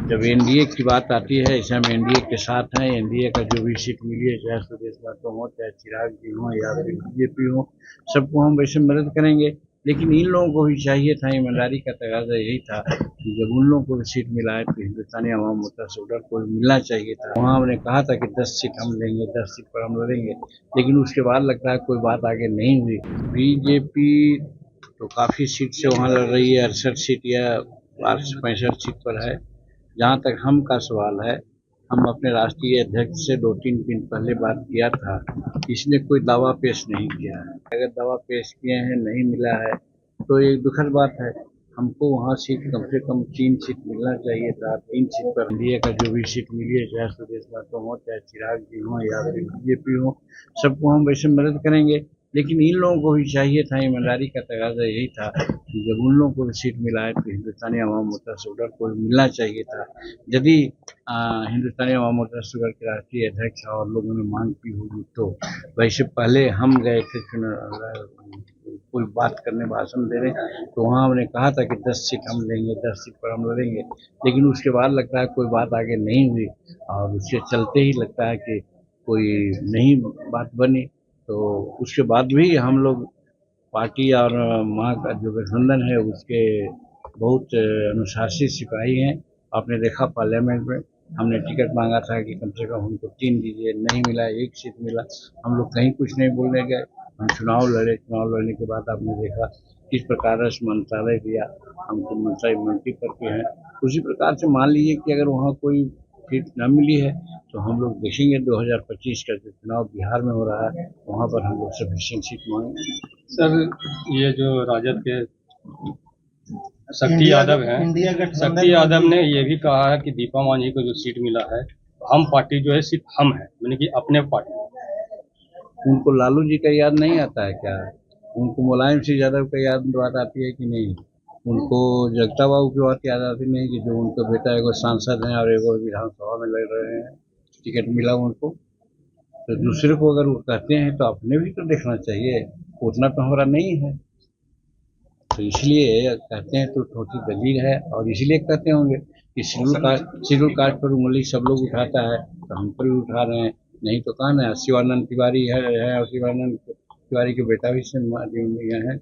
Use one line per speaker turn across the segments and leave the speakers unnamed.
जब एनडीए की बात आती है, ऐसे हम एनडीए के साथ हैं। एनडीए का जो भी सीट मिली है, चाहे सुदेश महतो हो, चाहे चिराग जी हो या फिर बीजेपी हो, सबको हम वैसे मदद करेंगे। लेकिन इन लोगों को भी चाहिए था, ईमानदारी का तकाजा यही था कि जब उन लोगों को भी सीट मिला है तो हिंदुस्तानी अवाम मोर्चा से उधर को मिलना चाहिए था। वहाँ हमने कहा था कि 10 सीट हम लेंगे, 10 सीट पर हम लड़ेंगे, लेकिन उसके बाद लगता है कोई बात आगे नहीं हुई। बीजेपी तो काफ़ी सीट से वहाँ लड़ रही है, 68 सीट या 65 सीट पर है। जहाँ तक हम का सवाल है, हम अपने राष्ट्रीय अध्यक्ष से 2-3 दिन पहले बात किया था। इसने कोई दावा पेश नहीं किया है। अगर दावा पेश किए हैं, नहीं मिला है तो एक दुखद बात है। हमको वहाँ सीट कम से कम 3 सीट मिलना चाहिए था। 3 सीट पर एनडीए का जो भी सीट मिली है, चाहे सुदेश महतो हो, चाहे चिराग जी हो या फिर बीजेपी हो, सबको हम वैसे मदद करेंगे। लेकिन इन लोगों को भी चाहिए था, ईमानदारी का तकाजा यही था कि जब उन लोगों को भी सीट मिला है तो हिंदुस्तानी अवाम मोर्चा से उधर को मिलना चाहिए था। यदि हिंदुस्तानी अवाम मोर्चा शुगर के राष्ट्रीय अध्यक्ष और लोगों ने मांग की होगी तो वैसे पहले हम गए थे कोई बात करने, भाषण देने, तो वहाँ हमने कहा था कि 10 सीट हम लेंगे, 10 सीट पर हम लड़ेंगे, लेकिन उसके बाद लगता है कोई बात आगे नहीं हुई और उसके चलते ही लगता है कि कोई नई बात बनी। तो उसके बाद भी हम लोग पार्टी और वहाँ का जो गठबंधन है उसके बहुत अनुशासित सिपाही हैं। आपने देखा पार्लियामेंट में हमने टिकट मांगा था कि कम से कम हमको 3 दीजिए, नहीं मिला, 1 सीट मिला। हम लोग कहीं कुछ नहीं बोलने गए, हम चुनाव लड़े। चुनाव लड़ने के बाद आपने देखा किस प्रकार से मंत्रालय दिया, हमको मंत्री पद पे हैं। उसी प्रकार से मान लीजिए कि अगर वहाँ कोई सीट न मिली है तो हम लोग देखेंगे 2025 का जो चुनाव बिहार में हो रहा है, वहाँ पर हम लोग सफिशिएंट सीट मांगेंगे।
सर, ये जो राजद के शक्ति यादव ने ये भी कहा है कि दीपा मांझी को जो सीट मिला है, हम पार्टी जो है सिर्फ हम है, यानी कि अपने पार्टी।
उनको लालू जी का याद नहीं आता है क्या? उनको मुलायम सिंह यादव का याद बात आती है कि नहीं? उनको जगता बाबू की बात याद आती नहीं कि जो उनका बेटा एगो सांसद है और एगो विधानसभा में लड़ रहे हैं, टिकट मिला उनको। तो दूसरे को अगर वो कहते हैं तो अपने भी तो देखना चाहिए, उतना तो हमारा नहीं है। तो इसलिए कहते हैं तो थोड़ी दलील है और इसलिए कहते होंगे कि शेड्यूल कास्ट पर उंगली सब लोग उठाता है तो हम पर भी उठा रहे हैं। नहीं तो कहा ना, शिवानंद तिवारी है और शिवानंद तिवारी के बेटा भी है।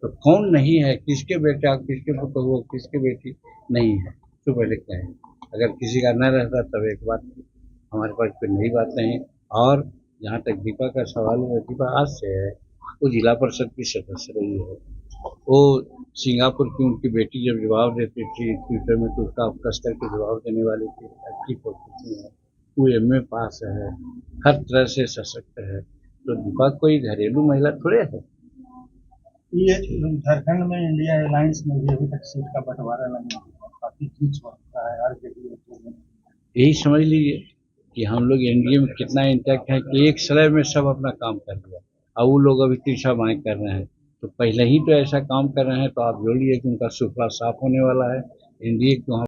तो कौन नहीं है, किसके बेटा, किसके पुत्र, किसके बेटी नहीं है, तो पहले कहें। अगर किसी का न रहता तब एक बात, हमारे पास कोई नई बात नहीं। और जहाँ तक दीपा का सवाल है, दीपा आज से है, वो जिला परिषद की सदस्य रही है। वो सिंगापुर की उनकी बेटी जब जवाब देती थी ट्विटर में तो उसका कस करके जवाब देने वाली थी, अच्छी पोस्टिंग है, वो एमए पास है, हर तरह से सशक्त है। तो दीपा कोई घरेलू महिला थोड़े है।
ये झारखंड में इंडिया अलायंस में भी अभी तक सीट का बंटवारा नहीं हुआ, काफी खींच होता है हर जगह।
यही समझ लीजिए कि हम लोग एनडीए में कितना इंटैक्ट है कि एक समय में सब अपना काम कर लिया और वो लोग अभी तीसरा मांग कर रहे हैं। तो पहले ही तो ऐसा काम कर रहे हैं, तो आप जोड़िए कि उनका सुफला साफ होने वाला है। एनडीए को